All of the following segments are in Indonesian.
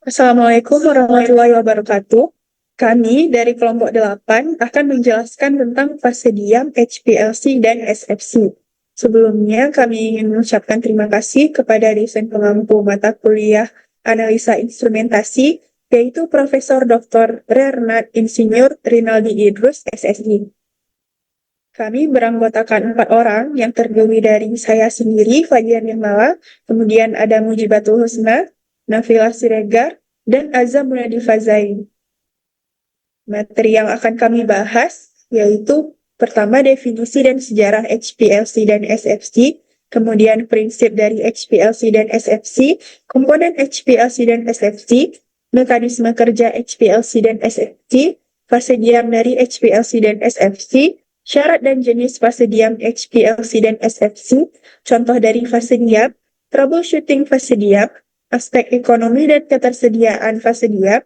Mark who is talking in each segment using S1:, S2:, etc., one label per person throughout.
S1: Assalamualaikum warahmatullahi wabarakatuh. Kami dari kelompok 8 akan menjelaskan tentang fase diam HPLC dan SFC. Sebelumnya, kami ingin mengucapkan terima kasih kepada dosen pengampu mata kuliah analisa instrumentasi, yaitu Profesor Dr. Renat Insinyur Rinaldi Idrus, SSI. Kami beranggotakan 4 orang yang terdiri dari saya sendiri, Fajian Nirmala, kemudian ada Mujibatul Husna, Nafila Siregar, dan Azza Munadi Fazain. Materi yang akan kami bahas yaitu pertama definisi dan sejarah HPLC dan SFC, kemudian prinsip dari HPLC dan SFC, komponen HPLC dan SFC, mekanisme kerja HPLC dan SFC, fase diam dari HPLC dan SFC, syarat dan jenis fase diam HPLC dan SFC, contoh dari fase diam, troubleshooting fase diam, aspek ekonomi dan ketersediaan fase diam,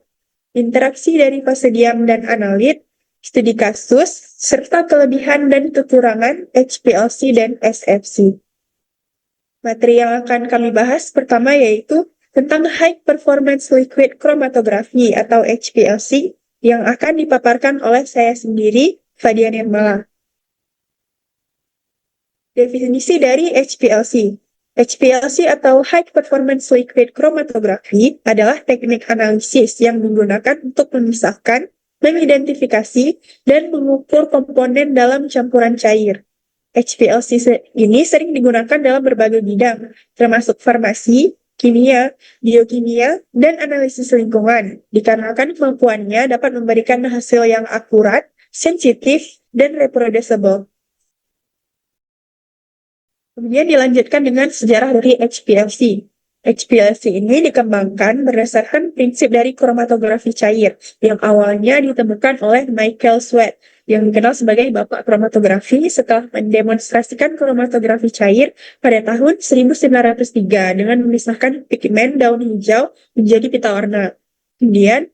S1: interaksi dari fase diam dan analit, studi kasus, serta kelebihan dan kekurangan HPLC dan SFC. Materi yang akan kami bahas pertama yaitu tentang High Performance Liquid Chromatography atau HPLC yang akan dipaparkan oleh saya sendiri, Fadia Nirmala. Definisi dari HPLC. HPLC atau High Performance Liquid Chromatography adalah teknik analisis yang digunakan untuk memisahkan, mengidentifikasi, dan mengukur komponen dalam campuran cair. HPLC ini sering digunakan dalam berbagai bidang, termasuk farmasi, kimia, biokimia, dan analisis lingkungan, dikarenakan kemampuannya dapat memberikan hasil yang akurat, sensitif, dan reproducible. Kemudian dilanjutkan dengan sejarah dari HPLC. HPLC ini dikembangkan berdasarkan prinsip dari kromatografi cair yang awalnya ditemukan oleh Michael Sweat yang dikenal sebagai bapak kromatografi setelah mendemonstrasikan kromatografi cair pada tahun 1903 dengan memisahkan pigmen daun hijau menjadi pita warna. Kemudian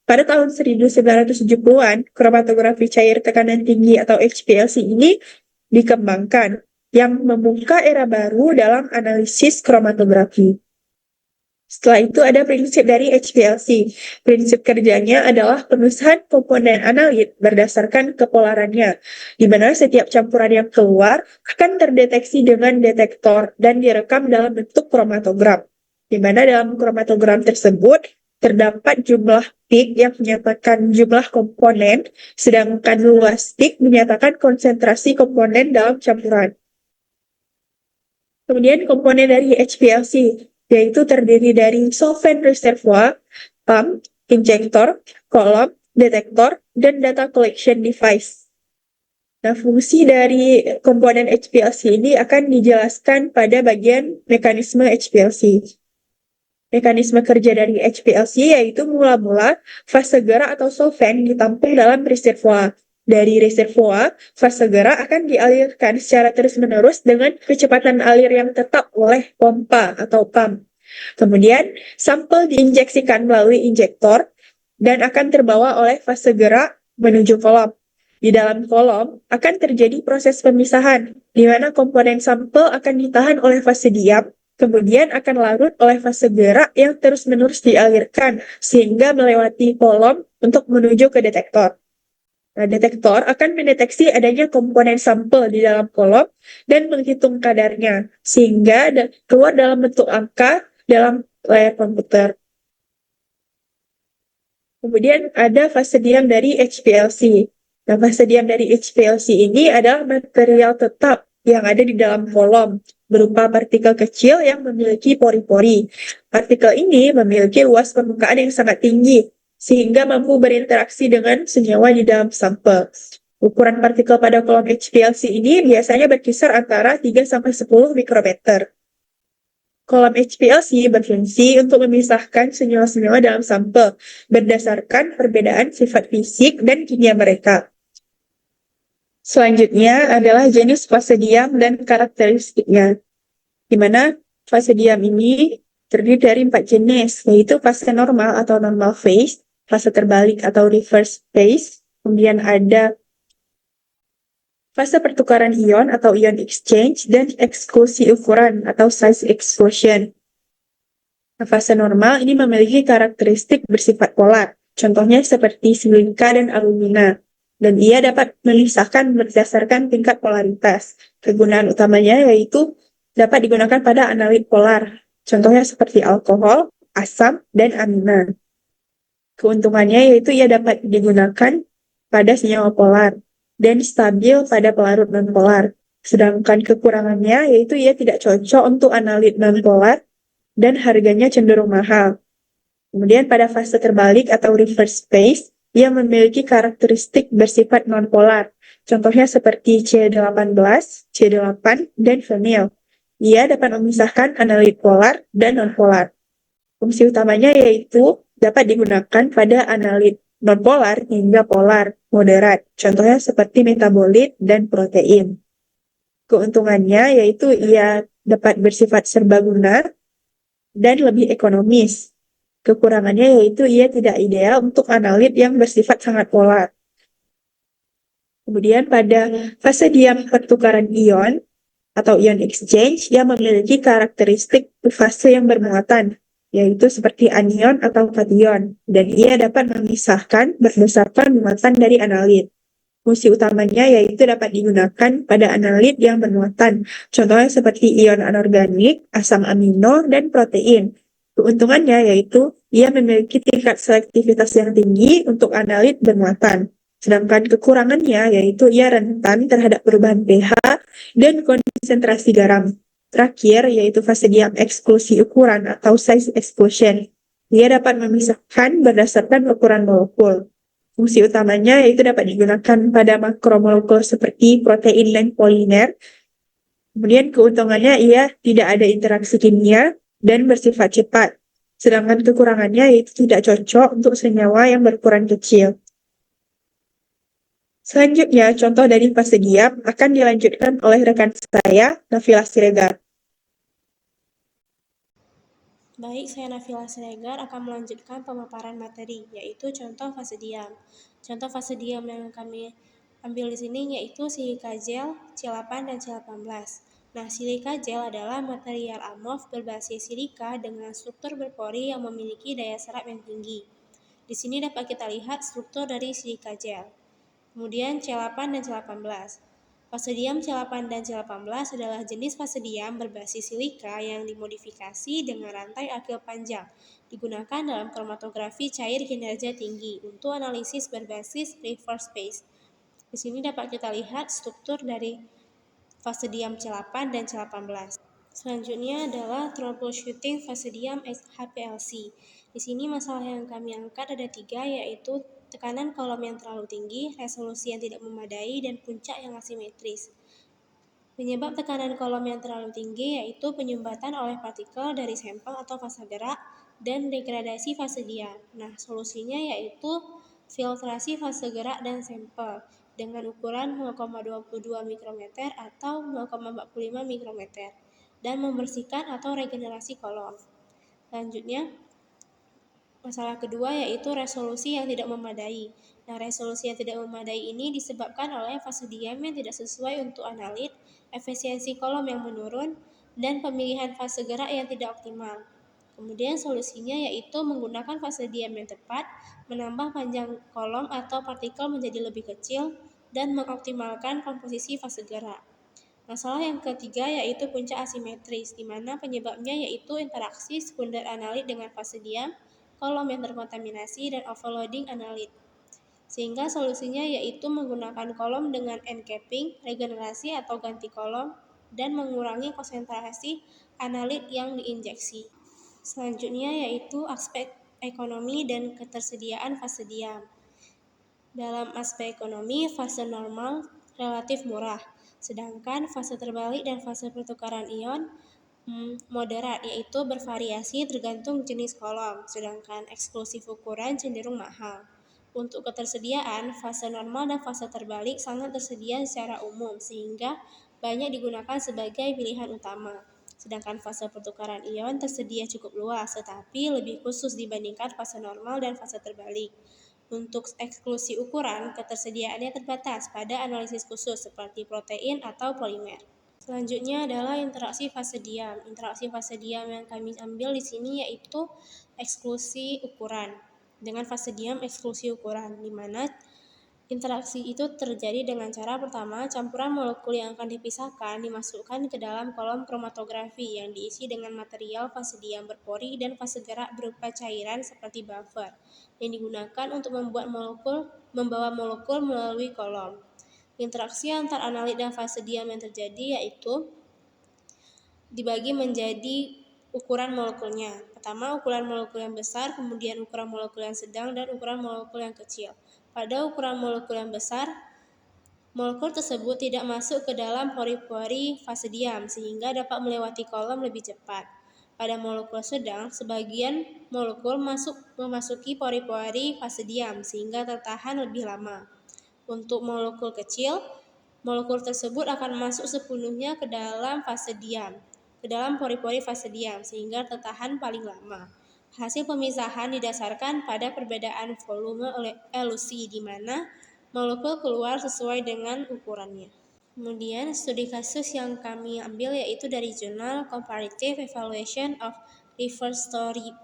S1: pada tahun 1970-an, kromatografi cair tekanan tinggi atau HPLC ini dikembangkan yang membuka era baru dalam analisis kromatografi. Setelah itu ada prinsip dari HPLC. Prinsip kerjanya adalah pemisahan komponen analit berdasarkan kepolarannya, di mana setiap campuran yang keluar akan terdeteksi dengan detektor dan direkam dalam bentuk kromatogram, di mana dalam kromatogram tersebut terdapat jumlah peak yang menyatakan jumlah komponen, sedangkan luas peak menyatakan konsentrasi komponen dalam campuran. Kemudian komponen dari HPLC, yaitu terdiri dari solvent reservoir, pump, injektor, kolom, detektor, dan data collection device. Nah, fungsi dari komponen HPLC ini akan dijelaskan pada bagian mekanisme HPLC. Mekanisme kerja dari HPLC yaitu mula-mula fase gerak atau solvent ditampung dalam reservoir. Dari reservoir, fase gerak akan dialirkan secara terus-menerus dengan kecepatan alir yang tetap oleh pompa atau pump. Kemudian, sampel diinjeksikan melalui injektor dan akan terbawa oleh fase gerak menuju kolom. Di dalam kolom akan terjadi proses pemisahan, di mana komponen sampel akan ditahan oleh fase diam, kemudian akan larut oleh fase gerak yang terus-menerus dialirkan, sehingga melewati kolom untuk menuju ke detektor. Nah, detektor akan mendeteksi adanya komponen sampel di dalam kolom dan menghitung kadarnya, sehingga keluar dalam bentuk angka dalam layar komputer. Kemudian ada fase diam dari HPLC. Nah, fase diam dari HPLC ini adalah material tetap yang ada di dalam kolom, berupa partikel kecil yang memiliki pori-pori. Partikel ini memiliki luas permukaan yang sangat tinggi, sehingga mampu berinteraksi dengan senyawa di dalam sampel. Ukuran partikel pada kolom HPLC ini biasanya berkisar antara 3-10 mikrometer. Kolom HPLC berfungsi untuk memisahkan senyawa-senyawa dalam sampel berdasarkan perbedaan sifat fisik dan kimia mereka. Selanjutnya adalah jenis fase diam dan karakteristiknya, di mana fase diam ini terdiri dari 4 jenis, yaitu fase normal atau normal phase, fase terbalik atau reverse phase, kemudian ada fase pertukaran ion atau ion exchange, dan eksklusi ukuran atau size exclusion. Nah, fase normal ini memiliki karakteristik bersifat polar, contohnya seperti silika dan alumina, dan ia dapat memisahkan berdasarkan tingkat polaritas. Kegunaan utamanya yaitu dapat digunakan pada analit polar, contohnya seperti alkohol, asam, dan amina. Keuntungannya yaitu ia dapat digunakan pada senyawa polar dan stabil pada pelarut nonpolar. Sedangkan kekurangannya yaitu ia tidak cocok untuk analit nonpolar dan harganya cenderung mahal. Kemudian pada fase terbalik atau reverse phase, ia memiliki karakteristik bersifat nonpolar. Contohnya seperti C18, C8, dan fenil. Ia dapat memisahkan analit polar dan nonpolar. Fungsi utamanya yaitu dapat digunakan pada analit nonpolar hingga polar moderat. Contohnya seperti metabolit dan protein. Keuntungannya yaitu ia dapat bersifat serbaguna dan lebih ekonomis. Kekurangannya yaitu ia tidak ideal untuk analit yang bersifat sangat polar. Kemudian pada fase diam pertukaran ion atau ion exchange, ia memiliki karakteristik fase yang bermuatan, yaitu seperti anion atau kation, dan ia dapat memisahkan berdasarkan muatan dari analit. Fungsi utamanya yaitu dapat digunakan pada analit yang bermuatan, contohnya seperti ion anorganik, asam amino, dan protein. Keuntungannya yaitu ia memiliki tingkat selektivitas yang tinggi untuk analit bermuatan. Sedangkan kekurangannya yaitu ia rentan terhadap perubahan pH dan konsentrasi garam. Terakhir yaitu fase diam eksklusi ukuran atau size exclusion. Ia dapat memisahkan berdasarkan ukuran molekul. Fungsi utamanya yaitu dapat digunakan pada makromolekul seperti protein dan polimer. Kemudian keuntungannya ia tidak ada interaksi kimia dan bersifat cepat. Sedangkan kekurangannya yaitu tidak cocok untuk senyawa yang berukuran kecil. Selanjutnya, contoh dari fase diam akan dilanjutkan oleh rekan saya, Nafila Siregar.
S2: Baik, saya Nafila Siregar akan melanjutkan pemaparan materi, yaitu contoh fase diam. Contoh fase diam yang kami ambil di sini yaitu silika gel, C8 dan C18. Nah, silika gel adalah material amorf berbasis silika dengan struktur berpori yang memiliki daya serap yang tinggi. Di sini dapat kita lihat struktur dari silika gel. Kemudian C8 dan C18. Fase diam C8 dan C18 adalah jenis fase diam berbasis silika yang dimodifikasi dengan rantai akil panjang, digunakan dalam kromatografi cair kinerja tinggi untuk analisis berbasis reverse phase. Di sini dapat kita lihat struktur dari fase diam C8 dan C18. Selanjutnya adalah troubleshooting fase diam HPLC. Di sini masalah yang kami angkat ada 3, yaitu tekanan kolom yang terlalu tinggi, resolusi yang tidak memadai, dan puncak yang asimetris. Penyebab tekanan kolom yang terlalu tinggi yaitu penyumbatan oleh partikel dari sampel atau fase gerak dan degradasi fase diam. Nah, solusinya yaitu filtrasi fase gerak dan sampel dengan ukuran 0,22 mikrometer atau 0,45 mikrometer dan membersihkan atau regenerasi kolom. Selanjutnya, masalah kedua yaitu resolusi yang tidak memadai. Nah, resolusi yang tidak memadai ini disebabkan oleh fase diam yang tidak sesuai untuk analit, efisiensi kolom yang menurun, dan pemilihan fase gerak yang tidak optimal. Kemudian solusinya yaitu menggunakan fase diam yang tepat, menambah panjang kolom atau partikel menjadi lebih kecil, dan mengoptimalkan komposisi fase gerak. Masalah yang ketiga yaitu puncak asimetris, di mana penyebabnya yaitu interaksi sekunder analit dengan fase diam, kolom yang terkontaminasi, dan overloading analit. Sehingga solusinya yaitu menggunakan kolom dengan end-capping, regenerasi atau ganti kolom, dan mengurangi konsentrasi analit yang diinjeksi. Selanjutnya yaitu aspek ekonomi dan ketersediaan fase diam. Dalam aspek ekonomi, fase normal relatif murah, sedangkan fase terbalik dan fase pertukaran ion moderat, yaitu bervariasi tergantung jenis kolom, sedangkan eksklusif ukuran cenderung mahal. Untuk ketersediaan, fase normal dan fase terbalik sangat tersedia secara umum, sehingga banyak digunakan sebagai pilihan utama. Sedangkan fase pertukaran ion tersedia cukup luas, tetapi lebih khusus dibandingkan fase normal dan fase terbalik. Untuk eksklusi ukuran, ketersediaannya terbatas pada analisis khusus seperti protein atau polimer. Selanjutnya adalah interaksi fase diam. Interaksi fase diam yang kami ambil di sini yaitu eksklusi ukuran. Dengan fase diam eksklusi ukuran, di mana interaksi itu terjadi dengan cara pertama, campuran molekul yang akan dipisahkan dimasukkan ke dalam kolom kromatografi yang diisi dengan material fase diam berpori dan fase gerak berupa cairan seperti buffer yang digunakan untuk membawa molekul melalui kolom. Interaksi antar analit dan fase diam yang terjadi yaitu dibagi menjadi ukuran molekulnya. Pertama, ukuran molekul yang besar, kemudian ukuran molekul yang sedang, dan ukuran molekul yang kecil. Pada ukuran molekul yang besar, molekul tersebut tidak masuk ke dalam pori-pori fase diam sehingga dapat melewati kolom lebih cepat. Pada molekul sedang, sebagian molekul memasuki pori-pori fase diam sehingga tertahan lebih lama. Untuk molekul kecil, molekul tersebut akan masuk sepenuhnya ke dalam fase diam, ke dalam pori-pori fase diam sehingga tertahan paling lama. Hasil pemisahan didasarkan pada perbedaan volume elusi di mana molekul keluar sesuai dengan ukurannya. Kemudian studi kasus yang kami ambil yaitu dari jurnal Comparative Evaluation of Reverse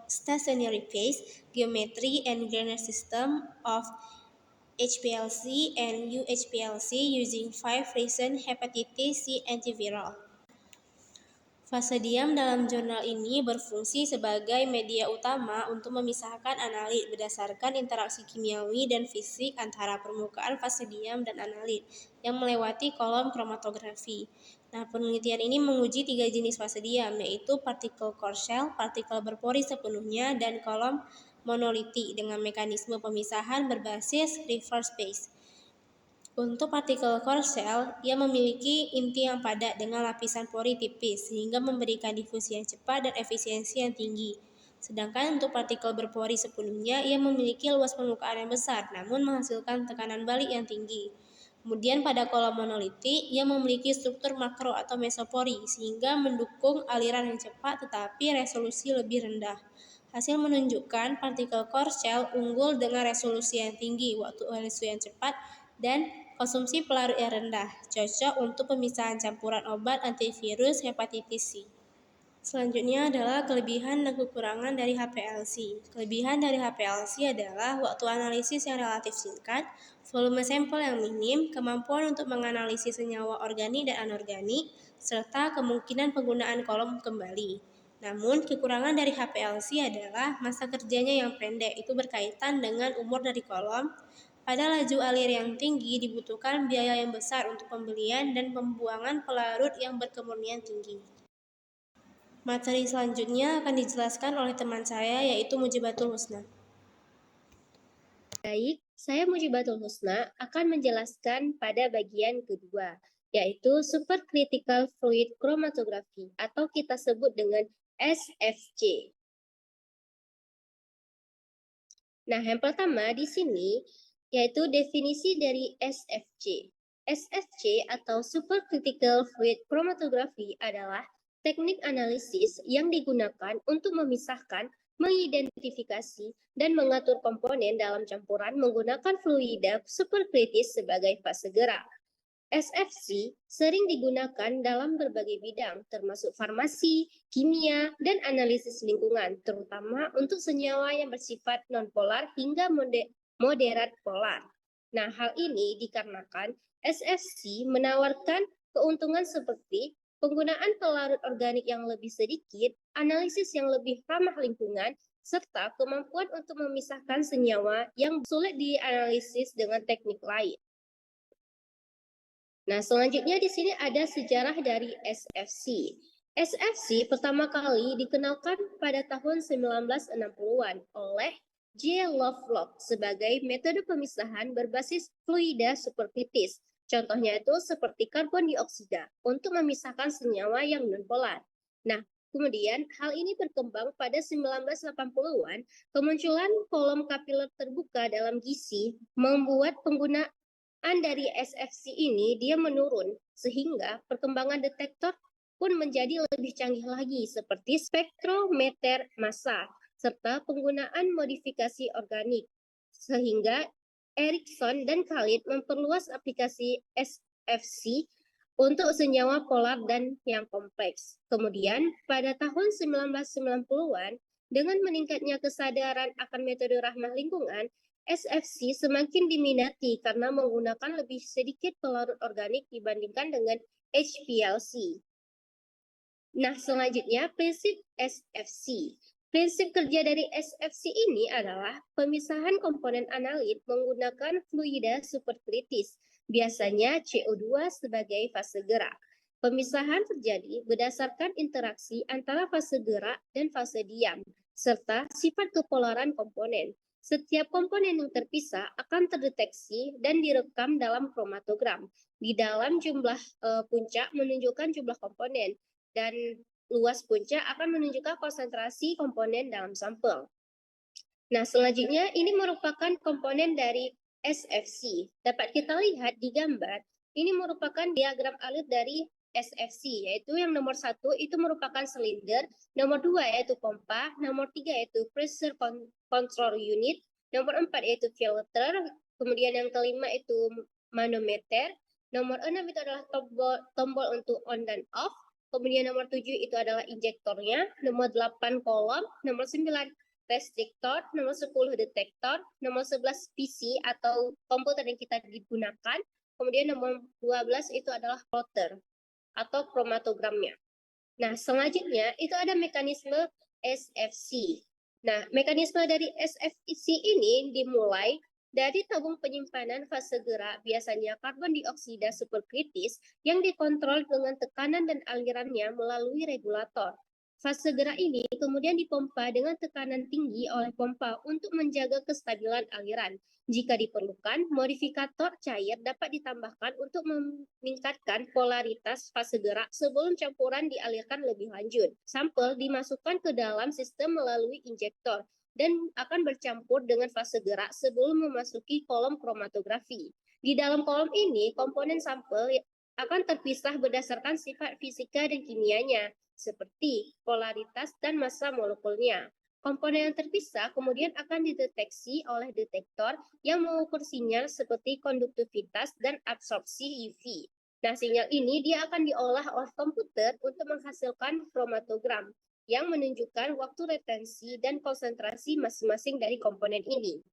S2: Stationary Phase Geometry and Granular System of HPLC and UHPLC using 5 recent hepatitis C antiviral. Fase diam dalam jurnal ini berfungsi sebagai media utama untuk memisahkan analit berdasarkan interaksi kimiawi dan fisik antara permukaan fase diam dan analit yang melewati kolom kromatografi. Nah, penelitian ini menguji 3 jenis fase diam, yaitu partikel core shell, partikel berpori sepenuhnya, dan kolom monolitik dengan mekanisme pemisahan berbasis reverse phase. Untuk partikel core shell, ia memiliki inti yang padat dengan lapisan pori tipis sehingga memberikan difusi yang cepat dan efisiensi yang tinggi. Sedangkan untuk partikel berpori sepenuhnya, ia memiliki luas permukaan yang besar namun menghasilkan tekanan balik yang tinggi. Kemudian pada kolom monolitik, ia memiliki struktur makro atau mesopori sehingga mendukung aliran yang cepat tetapi resolusi lebih rendah. Hasil menunjukkan partikel core shell unggul dengan resolusi yang tinggi, waktu elusi yang cepat, dan konsumsi pelarut yang rendah, cocok untuk pemisahan campuran obat antivirus hepatitis C. Selanjutnya adalah kelebihan dan kekurangan dari HPLC. Kelebihan dari HPLC adalah waktu analisis yang relatif singkat, volume sampel yang minim, kemampuan untuk menganalisis senyawa organik dan anorganik, serta kemungkinan penggunaan kolom kembali. Namun, kekurangan dari HPLC adalah masa kerjanya yang pendek, itu berkaitan dengan umur dari kolom. Pada laju alir yang tinggi dibutuhkan biaya yang besar untuk pembelian dan pembuangan pelarut yang berkemurnian tinggi. Materi selanjutnya akan dijelaskan oleh teman saya yaitu Mujibatul Husna.
S3: Baik, saya Mujibatul Husna akan menjelaskan pada bagian kedua, yaitu Supercritical Fluid Chromatography atau kita sebut dengan SFC. Nah, yang pertama di sini yaitu definisi dari SFC. SFC atau Supercritical Fluid Chromatography adalah teknik analisis yang digunakan untuk memisahkan, mengidentifikasi, dan mengatur komponen dalam campuran menggunakan fluida superkritis sebagai fase gerak. SFC sering digunakan dalam berbagai bidang, termasuk farmasi, kimia, dan analisis lingkungan, terutama untuk senyawa yang bersifat nonpolar hingga moderat polar. Nah, hal ini dikarenakan SFC menawarkan keuntungan seperti penggunaan pelarut organik yang lebih sedikit, analisis yang lebih ramah lingkungan, serta kemampuan untuk memisahkan senyawa yang sulit dianalisis dengan teknik lain. Nah, selanjutnya di sini ada sejarah dari SFC. SFC pertama kali dikenalkan pada tahun 1960-an oleh J. Lovelock sebagai metode pemisahan berbasis fluida superkritis. Contohnya itu seperti karbon dioksida untuk memisahkan senyawa yang nonpolar. Nah, kemudian hal ini berkembang pada 1980-an, kemunculan kolom kapiler terbuka dalam gizi membuat penggunaan dari SFC ini dia menurun sehingga perkembangan detektor pun menjadi lebih canggih lagi seperti spektrometer massa serta penggunaan modifikasi organik sehingga Erickson dan Khalid memperluas aplikasi SFC untuk senyawa polar dan yang kompleks. Kemudian, pada tahun 1990-an, dengan meningkatnya kesadaran akan metode ramah lingkungan, SFC semakin diminati karena menggunakan lebih sedikit pelarut organik dibandingkan dengan HPLC. Nah, selanjutnya prinsip SFC. Prinsip kerja dari SFC ini adalah pemisahan komponen analit menggunakan fluida superkritis, biasanya CO2 sebagai fase gerak. Pemisahan terjadi berdasarkan interaksi antara fase gerak dan fase diam, serta sifat kepolaran komponen. Setiap komponen yang terpisah akan terdeteksi dan direkam dalam kromatogram. Di dalam jumlah puncak menunjukkan jumlah komponen, dan luas puncak akan menunjukkan konsentrasi komponen dalam sampel. Nah, selanjutnya ini merupakan komponen dari SFC. Dapat kita lihat di gambar, ini merupakan diagram alit dari SFC, yaitu yang nomor 1 itu merupakan silinder, nomor 2 yaitu pompa, nomor 3 yaitu pressure control unit, nomor 4 yaitu filter, kemudian yang kelima itu manometer, nomor 6 itu adalah tombol untuk on dan off, kemudian nomor 7 itu adalah injektornya, nomor 8 kolom, nomor 9 restriktor, nomor 10 detektor, nomor 11 PC atau komputer yang kita digunakan, kemudian nomor 12 itu adalah plotter atau kromatogramnya. Nah, selanjutnya itu ada mekanisme SFC. Nah, mekanisme dari SFC ini dimulai dari tabung penyimpanan fase gerak, biasanya karbon dioksida superkritis yang dikontrol dengan tekanan dan alirannya melalui regulator. Fase gerak ini kemudian dipompa dengan tekanan tinggi oleh pompa untuk menjaga kestabilan aliran. Jika diperlukan, modifikator cair dapat ditambahkan untuk meningkatkan polaritas fase gerak sebelum campuran dialirkan lebih lanjut. Sampel dimasukkan ke dalam sistem melalui injektor dan akan bercampur dengan fase gerak sebelum memasuki kolom kromatografi. Di dalam kolom ini, komponen sampel akan terpisah berdasarkan sifat fisika dan kimianya, seperti polaritas dan massa molekulnya. Komponen yang terpisah kemudian akan dideteksi oleh detektor yang mengukur sinyal seperti konduktivitas dan absorpsi UV. Nah, sinyal ini dia akan diolah oleh komputer untuk menghasilkan kromatogram yang menunjukkan waktu retensi dan konsentrasi masing-masing dari komponen ini.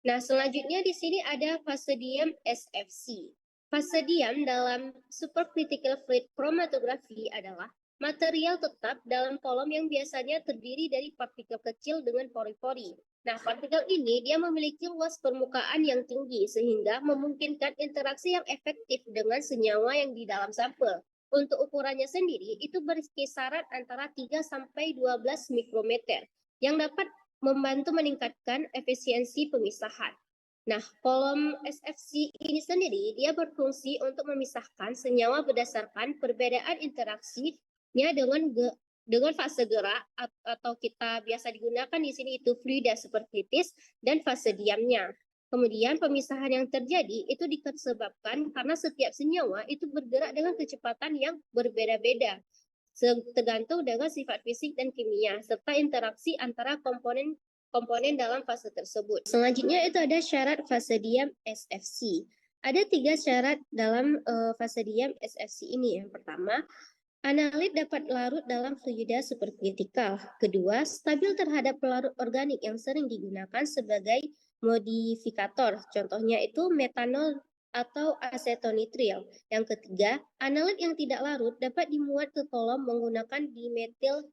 S3: Nah, selanjutnya di sini ada fase diam SFC. Fase diam dalam supercritical fluid chromatography adalah material tetap dalam kolom yang biasanya terdiri dari partikel kecil dengan pori-pori. Nah, partikel ini dia memiliki luas permukaan yang tinggi sehingga memungkinkan interaksi yang efektif dengan senyawa yang di dalam sampel. Untuk ukurannya sendiri itu berkisaran antara 3 sampai 12 mikrometer yang dapat membantu meningkatkan efisiensi pemisahan. Nah, kolom SFC ini sendiri dia berfungsi untuk memisahkan senyawa berdasarkan perbedaan interaksi dengan fase gerak atau kita biasa digunakan di sini itu fluida superkritis dan fase diamnya. Kemudian pemisahan yang terjadi itu disebabkan karena setiap senyawa itu bergerak dengan kecepatan yang berbeda-beda, tergantung dengan sifat fisik dan kimia serta interaksi antara komponen dalam fase tersebut. Selanjutnya itu ada syarat fase diam SFC. Ada 3 syarat dalam fase diam SFC ini. Yang pertama, analit dapat larut dalam fluida superkritikal. Kedua, stabil terhadap pelarut organik yang sering digunakan sebagai modifikator. Contohnya itu metanol atau asetonitril. Yang ketiga, analit yang tidak larut dapat dimuat ke kolom menggunakan dimetil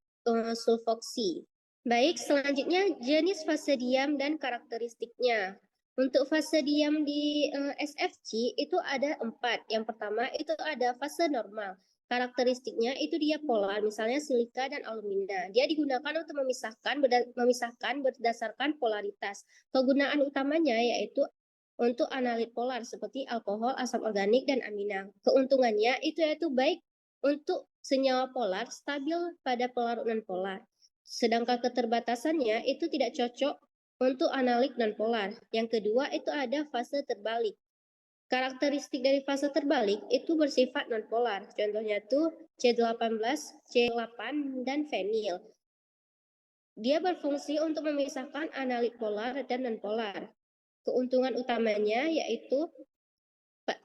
S3: sulfoksi. Baik, selanjutnya jenis fase diam dan karakteristiknya. Untuk fase diam di SFC itu ada 4. Yang pertama itu ada fase normal. Karakteristiknya itu dia polar, misalnya silika dan alumina. Dia digunakan untuk memisahkan berdasarkan polaritas. Kegunaan utamanya yaitu untuk analit polar seperti alkohol, asam organik, dan amina. Keuntungannya itu yaitu baik untuk senyawa polar stabil pada pelarut non-polar. Sedangkan keterbatasannya itu tidak cocok untuk analit non-polar. Yang kedua itu ada fase terbalik. Karakteristik dari fase terbalik itu bersifat nonpolar. Contohnya itu C18, C8, dan fenil. Dia berfungsi untuk memisahkan analit polar dan nonpolar. Keuntungan utamanya yaitu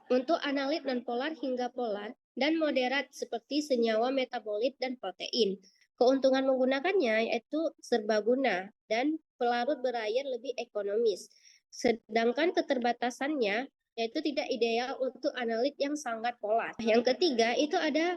S3: untuk analit nonpolar hingga polar, dan moderat seperti senyawa metabolit dan protein. Keuntungan menggunakannya yaitu serbaguna dan pelarut berair lebih ekonomis. Sedangkan keterbatasannya yaitu tidak ideal untuk analit yang sangat polar. Yang ketiga itu ada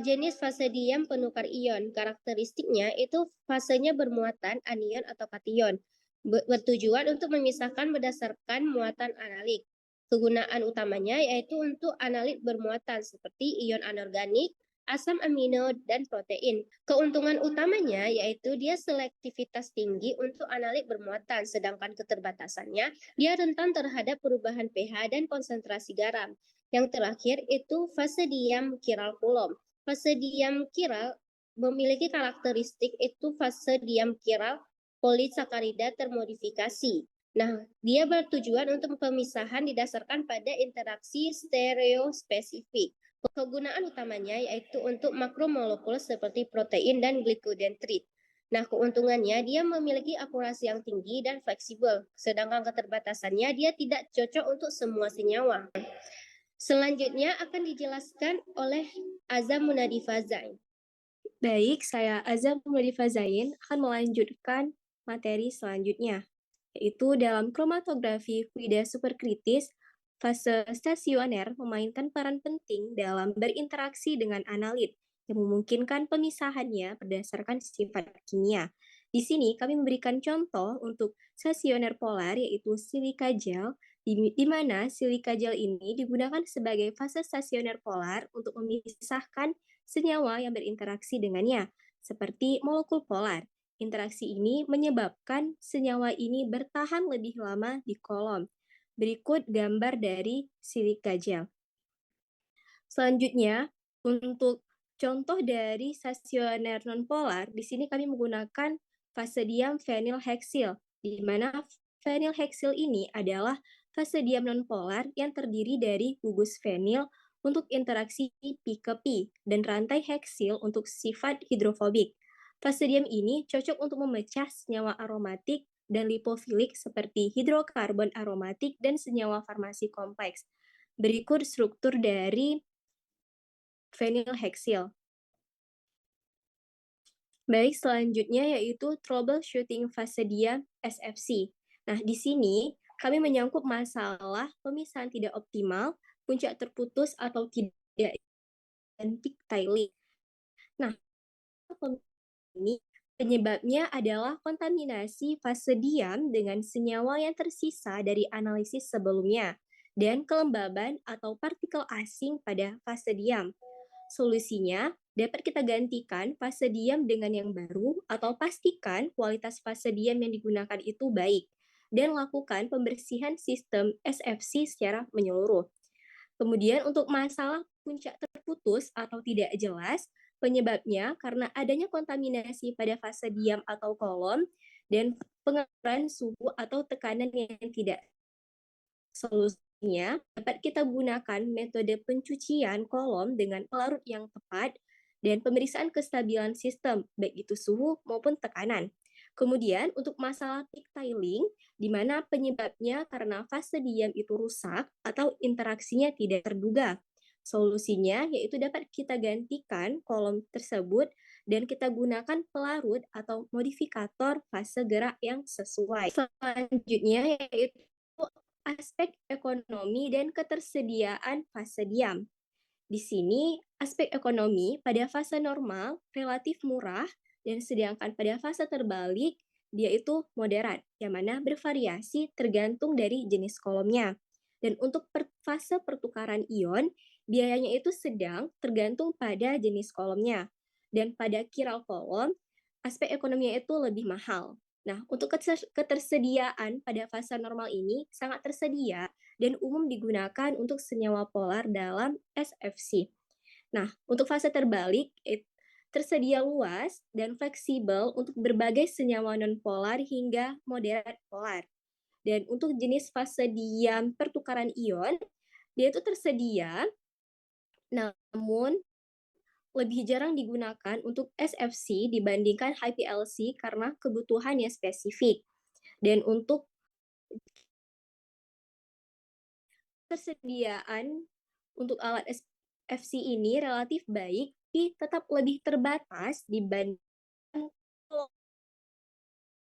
S3: jenis fase diam penukar ion. Karakteristiknya itu fasenya bermuatan anion atau kation. Bertujuan untuk memisahkan berdasarkan muatan analik. Kegunaan utamanya yaitu untuk analit bermuatan seperti ion anorganik, asam amino, dan protein. Keuntungan utamanya yaitu dia selektivitas tinggi untuk analit bermuatan, sedangkan keterbatasannya dia rentan terhadap perubahan pH dan konsentrasi garam. Yang terakhir itu fase diam chiral Coulomb. Fase diam chiral memiliki karakteristik itu fase diam chiral polisakarida termodifikasi. Nah, dia bertujuan untuk pemisahan didasarkan pada interaksi stereospesifik. Kegunaan utamanya yaitu untuk makromolekul seperti protein dan glycodendrit. Nah, keuntungannya dia memiliki akurasi yang tinggi dan fleksibel, sedangkan keterbatasannya dia tidak cocok untuk semua senyawa. Selanjutnya akan dijelaskan oleh Azam Munadi Fazain.
S4: Baik, saya Azam Munadi Fazain akan melanjutkan materi selanjutnya, yaitu dalam kromatografi fluida superkritis, fase stasioner memainkan peran penting dalam berinteraksi dengan analit yang memungkinkan pemisahannya berdasarkan sifat kimia. Di sini kami memberikan contoh untuk stasioner polar yaitu silika gel, di mana silika gel ini digunakan sebagai fase stasioner polar untuk memisahkan senyawa yang berinteraksi dengannya, seperti molekul polar. Interaksi ini menyebabkan senyawa ini bertahan lebih lama di kolom. Berikut gambar dari silika gel. Selanjutnya, untuk contoh dari stasioner nonpolar, di sini kami menggunakan fase diam phenylhexyl, di mana phenylhexyl ini adalah fase diam nonpolar yang terdiri dari gugus fenil untuk interaksi pi ke pi dan rantai heksil untuk sifat hidrofobik. Fase diam ini cocok untuk memecah senyawa aromatik dan lipofilik seperti hidrokarbon aromatik dan senyawa farmasi kompleks. Berikut struktur dari phenylhexyl. Baik, selanjutnya yaitu troubleshooting fase diam SFC. Nah, di sini kami menyangkut masalah pemisahan tidak optimal, puncak terputus atau tidak identik tiling. Nah, ini penyebabnya adalah kontaminasi fase diam dengan senyawa yang tersisa dari analisis sebelumnya dan kelembaban atau partikel asing pada fase diam. Solusinya dapat kita gantikan fase diam dengan yang baru atau pastikan kualitas fase diam yang digunakan itu baik dan lakukan pembersihan sistem SFC secara menyeluruh. Kemudian untuk masalah puncak terputus atau tidak jelas, penyebabnya karena adanya kontaminasi pada fase diam atau kolom dan pengaturan suhu atau tekanan yang tidak. Solusinya dapat kita gunakan metode pencucian kolom dengan pelarut yang tepat dan pemeriksaan kestabilan sistem, baik itu suhu maupun tekanan. Kemudian untuk masalah peak tiling, di mana penyebabnya karena fase diam itu rusak atau interaksinya tidak terduga. Solusinya yaitu dapat kita gantikan kolom tersebut dan kita gunakan pelarut atau modifikator fase gerak yang sesuai. Selanjutnya yaitu aspek ekonomi dan ketersediaan fase diam. Di sini, aspek ekonomi pada fase normal relatif murah dan sedangkan pada fase terbalik dia itu moderat, yang mana bervariasi tergantung dari jenis kolomnya. Dan untuk fase pertukaran ion, biayanya itu sedang tergantung pada jenis kolomnya. Dan pada chiral kolom, aspek ekonominya itu lebih mahal. Nah, untuk ketersediaan pada fase normal ini sangat tersedia dan umum digunakan untuk senyawa polar dalam SFC. Nah, untuk fase terbalik, tersedia luas dan fleksibel untuk berbagai senyawa nonpolar hingga moderat polar. Dan untuk jenis fase diam pertukaran ion, dia itu tersedia, namun lebih jarang digunakan untuk SFC dibandingkan HPLC karena kebutuhan yang spesifik. Dan untuk persediaan untuk alat FC ini relatif baik, tapi tetap lebih terbatas dibanding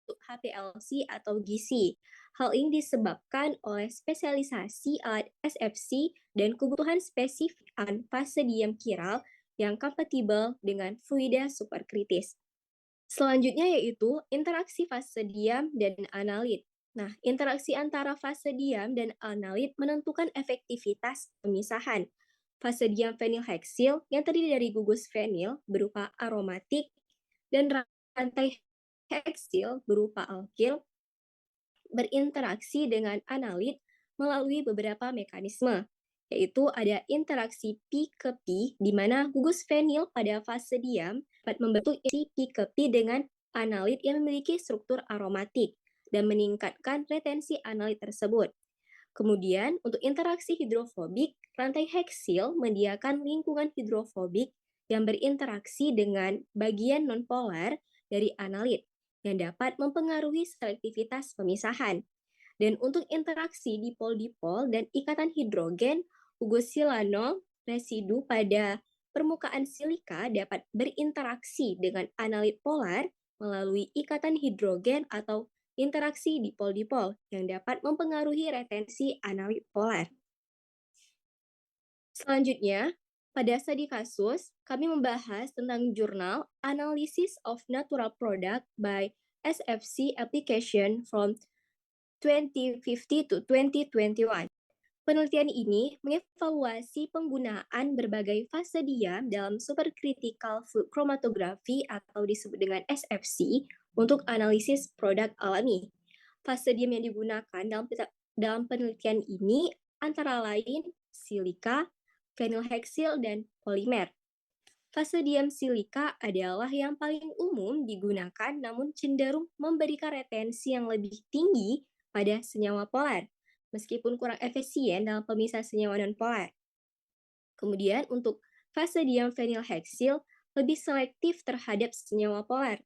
S4: HPLC atau GC. Hal ini disebabkan oleh spesialisasi alat SFC dan kebutuhan spesifik fase diam kiral yang kompatibel dengan fluida superkritis. Selanjutnya yaitu interaksi fase diam dan analit. Nah, interaksi antara fase diam dan analit menentukan efektivitas pemisahan. Fase diam fenilheksil yang terdiri dari gugus fenil berupa aromatik dan rantai heksil berupa alkil berinteraksi dengan analit melalui beberapa mekanisme, yaitu ada interaksi P ke P, di mana gugus fenil pada fase diam dapat membentuk P ke P dengan analit yang memiliki struktur aromatik dan meningkatkan retensi analit tersebut. Kemudian, untuk interaksi hidrofobik, rantai heksil menyediakan lingkungan hidrofobik yang berinteraksi dengan bagian nonpolar dari analit yang dapat mempengaruhi selektivitas pemisahan. Dan untuk interaksi dipol-dipol dan ikatan hidrogen, gugus silanol residu pada permukaan silika dapat berinteraksi dengan analit polar melalui ikatan hidrogen atau interaksi dipol-dipol yang dapat mempengaruhi retensi analit polar. Selanjutnya, pada studi kasus, kami membahas tentang jurnal Analysis of Natural Product by SFC Application from 2050 to 2021. Penelitian ini mengevaluasi penggunaan berbagai fase diam dalam supercritical fluid chromatography atau disebut dengan SFC untuk analisis produk alami. Fase diam yang digunakan dalam penelitian ini antara lain silika, fenilheksil, dan polimer. Fase diam silika adalah yang paling umum digunakan namun cenderung memberikan retensi yang lebih tinggi pada senyawa polar, meskipun kurang efisien dalam pemisah senyawa non-polar. Kemudian untuk fase diam fenilheksil lebih selektif terhadap senyawa polar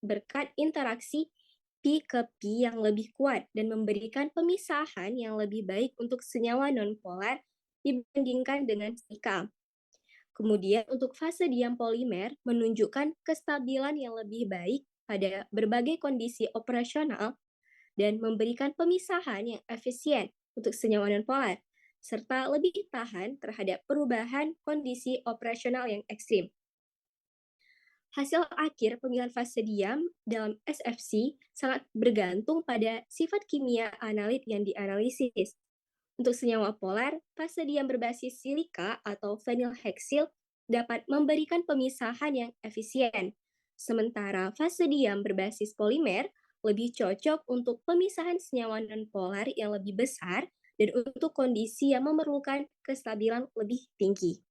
S4: berkat interaksi P ke P yang lebih kuat dan memberikan pemisahan yang lebih baik untuk senyawa non-polar dibandingkan dengan silika. Kemudian untuk fase diam polimer menunjukkan kestabilan yang lebih baik pada berbagai kondisi operasional dan memberikan pemisahan yang efisien untuk senyawa non-polar, serta lebih tahan terhadap perubahan kondisi operasional yang ekstrim. Hasil akhir pemilihan fase diam dalam SFC sangat bergantung pada sifat kimia analit yang dianalisis. Untuk senyawa polar, fase diam berbasis silika atau fenilheksil dapat memberikan pemisahan yang efisien, sementara fase diam berbasis polimer lebih cocok untuk pemisahan senyawa non-polar yang lebih besar dan untuk kondisi yang memerlukan kestabilan lebih tinggi.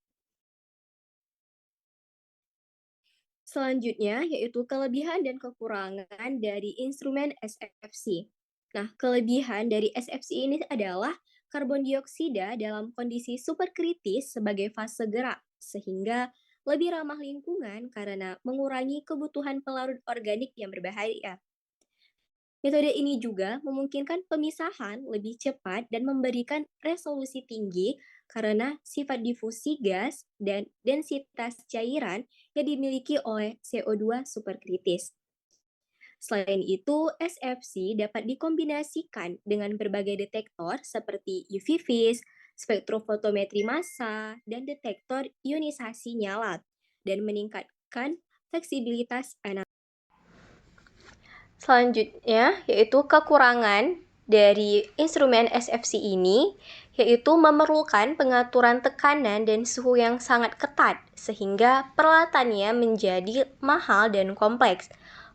S4: Selanjutnya yaitu kelebihan dan kekurangan dari instrumen SFC. Nah, kelebihan dari SFC ini adalah karbon dioksida dalam kondisi superkritis sebagai fase gerak, sehingga lebih ramah lingkungan karena mengurangi kebutuhan pelarut organik yang berbahaya. Metode ini juga memungkinkan pemisahan lebih cepat dan memberikan resolusi tinggi karena sifat difusi gas dan densitas cairan yang dimiliki oleh CO2 superkritis. Selain itu, SFC dapat dikombinasikan dengan berbagai detektor seperti UV vis, spektrofotometri massa, dan detektor ionisasi nyalat, dan meningkatkan fleksibilitas analisis. Selanjutnya, yaitu kekurangan dari instrumen SFC ini, yaitu memerlukan pengaturan tekanan dan suhu yang sangat ketat, sehingga peralatannya menjadi mahal dan kompleks.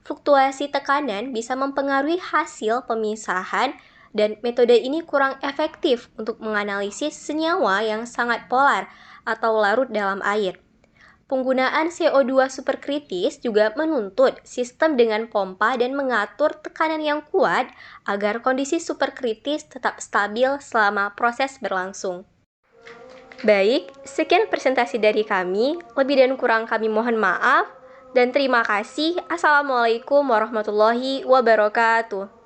S4: Fluktuasi tekanan bisa mempengaruhi hasil pemisahan, dan metode ini kurang efektif untuk menganalisis senyawa yang sangat polar atau larut dalam air. Penggunaan CO2 superkritis juga menuntut sistem dengan pompa dan mengatur tekanan yang kuat agar kondisi superkritis tetap stabil selama proses berlangsung. Baik, sekian presentasi dari kami. Lebih dan kurang kami mohon maaf. Dan terima kasih. Assalamualaikum warahmatullahi wabarakatuh.